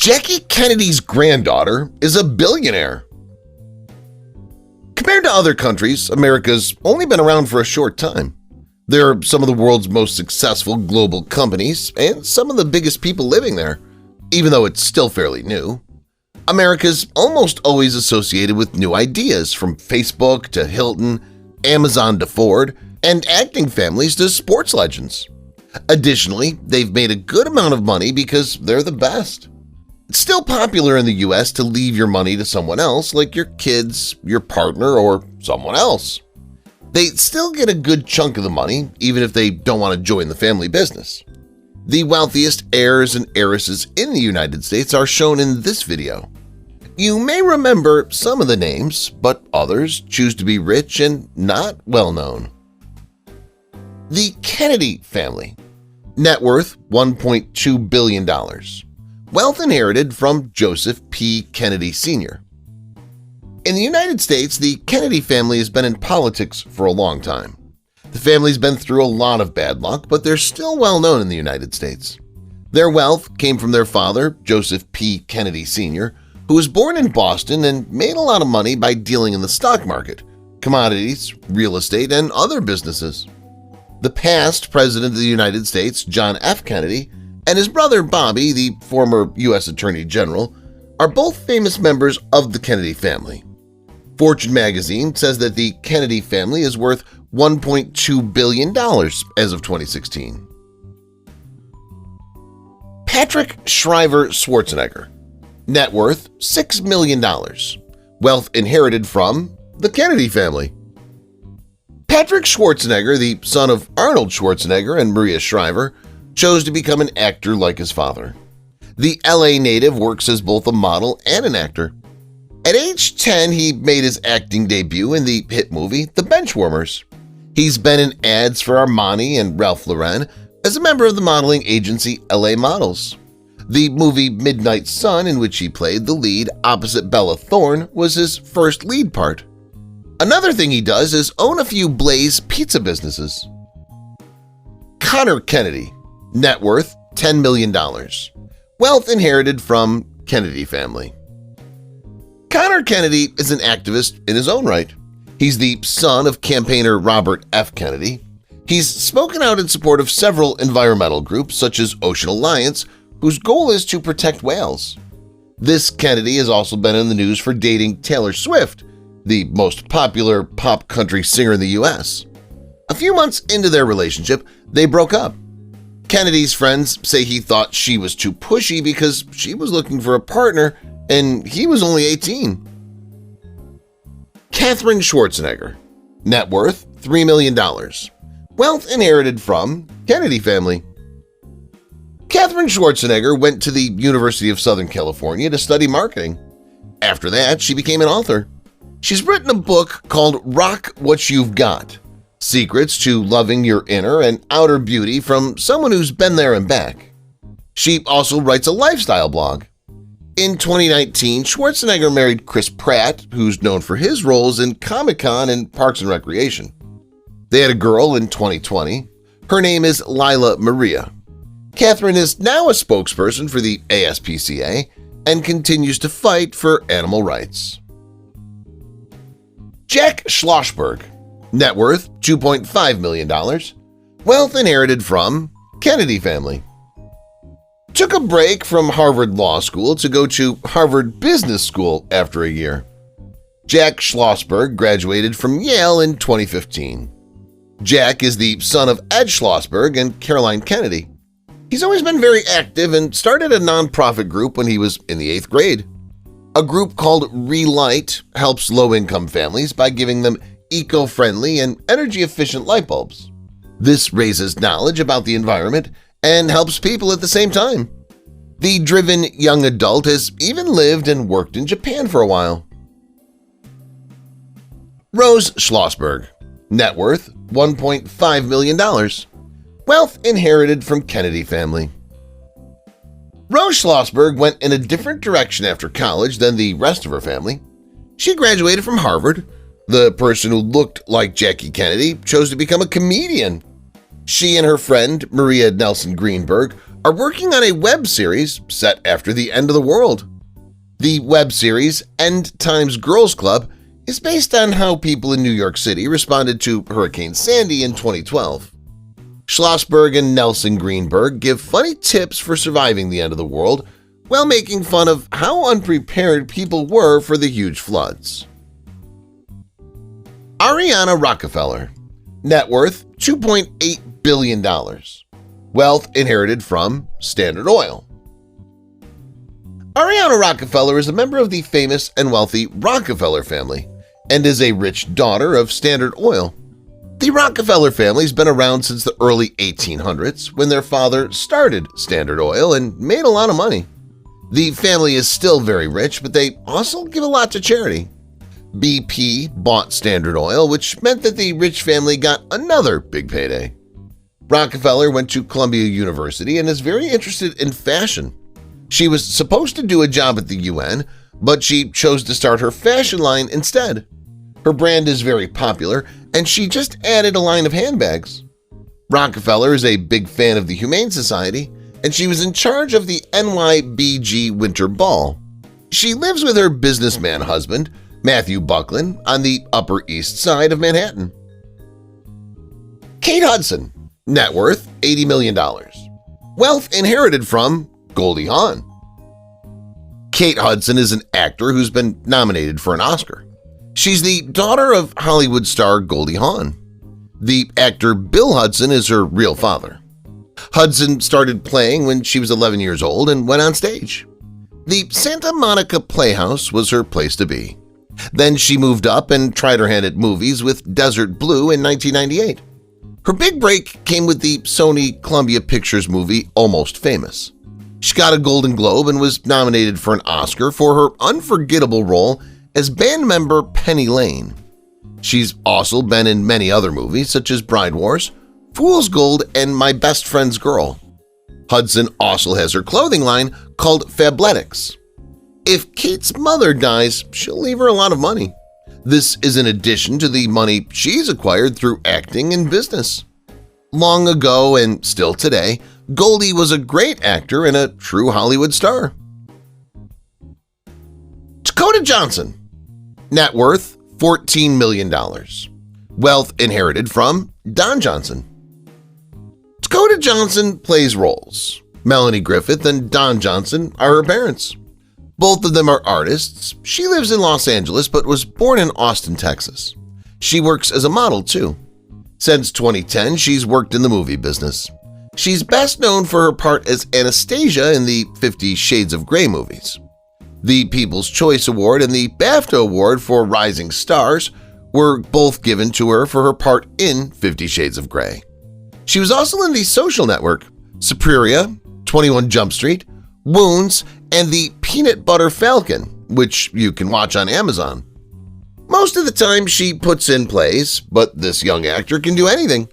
Jackie Kennedy's granddaughter is a billionaire. Compared to other countries, America's only been around for a short time. There are some of the world's most successful global companies and some of the biggest people living there, even though it's still fairly new. America's almost always associated with new ideas, from Facebook to Hilton, Amazon to Ford, and acting families to sports legends. Additionally, they've made a good amount of money because they're the best. It's still popular in the US to leave your money to someone else, like your kids, your partner, or someone else. They still get a good chunk of the money, even if they don't want to join the family business. The wealthiest heirs and heiresses in the United States are shown in this video. You may remember some of the names, but others choose to be rich and not well-known. The Kennedy family. Net worth $1.2 billion. Wealth inherited from Joseph P. Kennedy Sr. In the United States, the Kennedy family has been in politics for a long time. The family's been through a lot of bad luck, but they're still well known in the United States. Their wealth came from their father, Joseph P. Kennedy Sr., who was born in Boston and made a lot of money by dealing in the stock market, commodities, real estate, and other businesses. The past President of the United States, John F. Kennedy, and his brother Bobby, the former U.S. Attorney General, are both famous members of the Kennedy family. Fortune magazine says that the Kennedy family is worth $1.2 billion as of 2016. Patrick Shriver Schwarzenegger. Net worth $6 million. Wealth inherited from the Kennedy family. Patrick Schwarzenegger, the son of Arnold Schwarzenegger and Maria Shriver, chose to become an actor like his father. The LA native works as both a model and an actor. At age 10, he made his acting debut in the hit movie The Benchwarmers. He's been in ads for Armani and Ralph Lauren as a member of the modeling agency LA Models. The movie Midnight Sun, in which he played the lead opposite Bella Thorne, was his first lead part. Another thing he does is own a few Blaze pizza businesses. Connor Kennedy. Net worth $10 million. Wealth inherited from Kennedy family. Connor Kennedy is an activist in his own right. He's the son of campaigner Robert F. Kennedy. He's spoken out in support of several environmental groups such as Ocean Alliance, whose goal is to protect whales. This Kennedy has also been in the news for dating Taylor Swift, the most popular pop country singer in the U.S. A few months into their relationship, they broke up. Kennedy's friends say he thought she was too pushy because she was looking for a partner and he was only 18. Katherine Schwarzenegger. Net worth $3 million. Wealth inherited from Kennedy family. Katherine Schwarzenegger went to the University of Southern California to study marketing. After that, she became an author. She's written a book called Rock What You've Got: Secrets to Loving Your Inner and Outer Beauty from Someone Who's Been There and Back. She also writes a lifestyle blog. In 2019, Schwarzenegger married Chris Pratt, who's known for his roles in Comic-Con and Parks and Recreation. They had a girl in 2020. Her name is Lila Maria. Katherine is now a spokesperson for the ASPCA and continues to fight for animal rights. Jack Schlossberg. Net worth $2.5 million. Wealth inherited from Kennedy family. Took a break from Harvard Law School to go to Harvard Business School after a year. Jack Schlossberg graduated from Yale in 2015. Jack is the son of Ed Schlossberg and Caroline Kennedy. He's always been very active and started a nonprofit group when he was in the 8th grade. A group called Relight helps low-income families by giving them eco-friendly and energy-efficient light bulbs. This raises knowledge about the environment and helps people at the same time. The driven young adult has even lived and worked in Japan for a while. Rose Schlossberg. Net worth $1.5 million. Wealth inherited from Kennedy family. Rose Schlossberg went in a different direction after college than the rest of her family. She graduated from Harvard. The person who looked like Jackie Kennedy chose to become a comedian. She and her friend, Maria Nelson Greenberg, are working on a web series set after the end of the world. The web series End Times Girls Club is based on how people in New York City responded to Hurricane Sandy in 2012. Schlossberg and Nelson Greenberg give funny tips for surviving the end of the world while making fun of how unprepared people were for the huge floods. Ariana Rockefeller. Net worth $2.8 billion. Wealth inherited from Standard Oil. Ariana Rockefeller is a member of the famous and wealthy Rockefeller family and is a rich daughter of Standard Oil. The Rockefeller family's been around since the early 1800s when their father started Standard Oil and made a lot of money. The family is still very rich, but they also give a lot to charity. BP bought Standard Oil, which meant that the rich family got another big payday. Rockefeller went to Columbia University and is very interested in fashion. She was supposed to do a job at the UN, but she chose to start her fashion line instead. Her brand is very popular, and she just added a line of handbags. Rockefeller is a big fan of the Humane Society, and she was in charge of the NYBG Winter Ball. She lives with her businessman husband, Matthew Buckland, on the Upper East Side of Manhattan. Kate Hudson. Net worth $80 million. Wealth inherited from Goldie Hawn. Kate Hudson is an actor who's been nominated for an Oscar. She's the daughter of Hollywood star Goldie Hawn. The actor Bill Hudson is her real father. Hudson started playing when she was 11 years old and went on stage. The Santa Monica Playhouse was her place to be. Then she moved up and tried her hand at movies with Desert Blue in 1998. Her big break came with the Sony Columbia Pictures movie Almost Famous. She got a Golden Globe and was nominated for an Oscar for her unforgettable role as band member Penny Lane. She's also been in many other movies such as Bride Wars, Fool's Gold, and My Best Friend's Girl. Hudson also has her clothing line called Fabletics. If Kate's mother dies, she'll leave her a lot of money. This is in addition to the money she's acquired through acting and business. Long ago and still today, Goldie was a great actor and a true Hollywood star. Dakota Johnson. Net worth $14 million. Wealth inherited from Don Johnson. Dakota Johnson plays roles. Melanie Griffith and Don Johnson are her parents. Both of them are artists. She lives in Los Angeles but was born in Austin, Texas. She works as a model too. Since 2010, she's worked in the movie business. She's best known for her part as Anastasia in the 50 Shades of Grey movies. The People's Choice Award and the BAFTA Award for Rising Stars were both given to her for her part in 50 Shades of Grey. She was also in The Social Network, Suspiria, 21 Jump Street, Wounds, and The Peanut Butter Falcon, which you can watch on Amazon. Most of the time she puts in plays, but this young actor can do anything.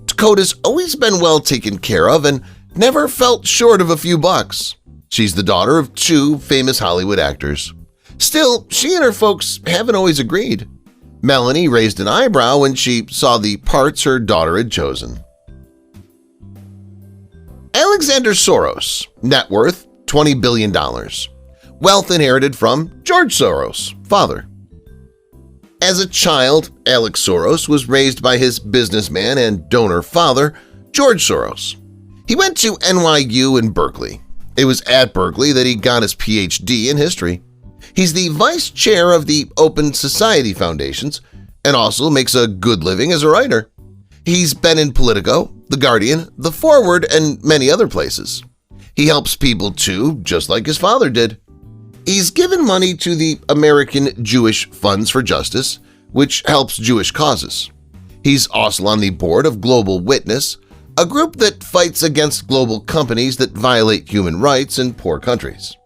Dakota's always been well taken care of and never felt short of a few bucks. She's the daughter of two famous Hollywood actors. Still, she and her folks haven't always agreed. Melanie raised an eyebrow when she saw the parts her daughter had chosen. Alexander Soros. Net worth $20 billion. Wealth inherited from George Soros, father. As a child, Alex Soros was raised by his businessman and donor father, George Soros. He went to NYU in Berkeley. It was at Berkeley that he got his PhD in history. He's the vice chair of the Open Society Foundations and also makes a good living as a writer. He's been in Politico, The Guardian, The Forward, and many other places. He helps people too, just like his father did. He's given money to the American Jewish Funds for Justice, which helps Jewish causes. He's also on the board of Global Witness, a group that fights against global companies that violate human rights in poor countries.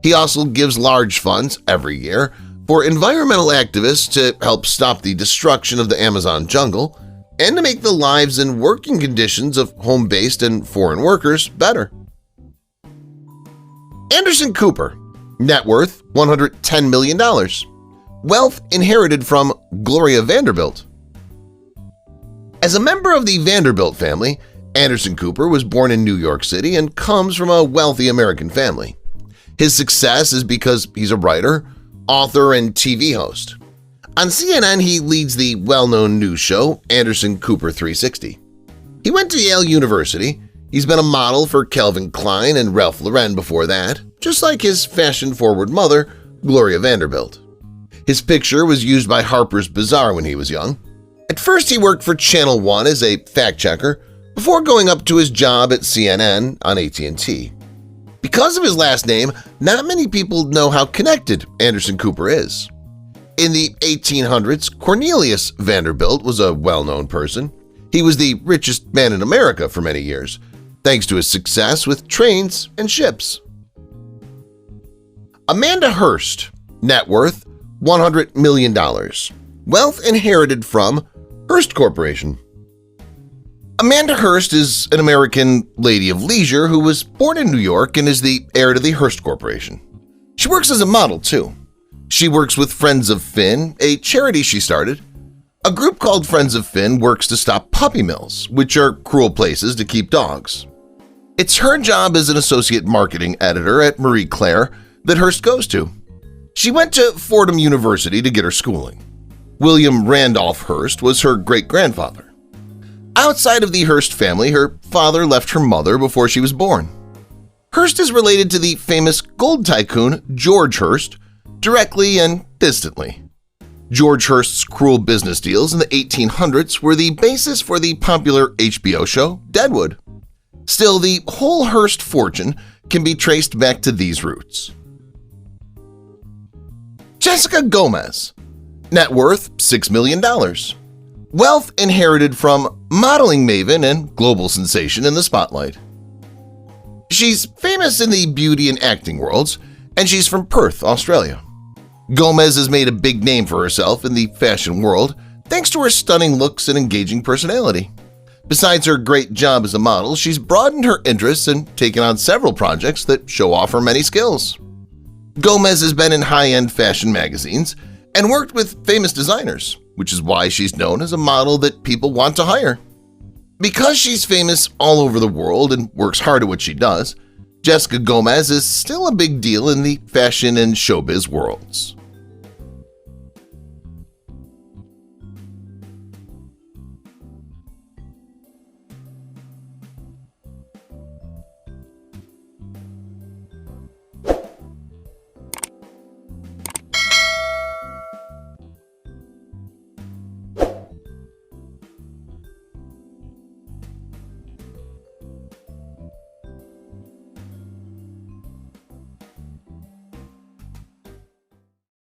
He also gives large funds every year for environmental activists to help stop the destruction of the Amazon jungle and to make the lives and working conditions of home-based and foreign workers better. Anderson Cooper. Net worth $110 million. Wealth inherited from Gloria Vanderbilt. As a member of the Vanderbilt family, Anderson Cooper was born in New York City and comes from a wealthy American family. His success is because he's a writer, author, and TV host. On CNN, he leads the well-known news show Anderson Cooper 360. He went to Yale University. He's been a model for Calvin Klein and Ralph Lauren before that, just like his fashion-forward mother, Gloria Vanderbilt. His picture was used by Harper's Bazaar when he was young. At first, he worked for Channel One as a fact-checker before going up to his job at CNN on AT&T. Because of his last name, not many people know how connected Anderson Cooper is. In the 1800s, Cornelius Vanderbilt was a well-known person. He was the richest man in America for many years, thanks to his success with trains and ships. Amanda Hearst, net worth $100 million. Wealth inherited from Hearst Corporation. Amanda Hearst is an American lady of leisure who was born in New York and is the heir to the Hearst Corporation. She works as a model, too. She works with Friends of Finn, a charity she started. A group called Friends of Finn works to stop puppy mills, which are cruel places to keep dogs. It's her job as an associate marketing editor at Marie Claire that Hearst goes to. She went to Fordham University to get her schooling. William Randolph Hearst was her great-grandfather. Outside of the Hearst family, her father left her mother before she was born. Hearst is related to the famous gold tycoon George Hearst, directly and distantly. George Hearst's cruel business deals in the 1800s were the basis for the popular HBO show Deadwood. Still, the whole Hearst fortune can be traced back to these roots. Jessica Gomez, net worth $6 million. Wealth inherited from modeling maven and global sensation in the spotlight. She's famous in the beauty and acting worlds, and she's from Perth, Australia. Gomez has made a big name for herself in the fashion world thanks to her stunning looks and engaging personality. Besides her great job as a model, she's broadened her interests and taken on several projects that show off her many skills. Gomez has been in high-end fashion magazines and worked with famous designers, which is why she's known as a model that people want to hire. Because she's famous all over the world and works hard at what she does, Jessica Gomez is still a big deal in the fashion and showbiz worlds.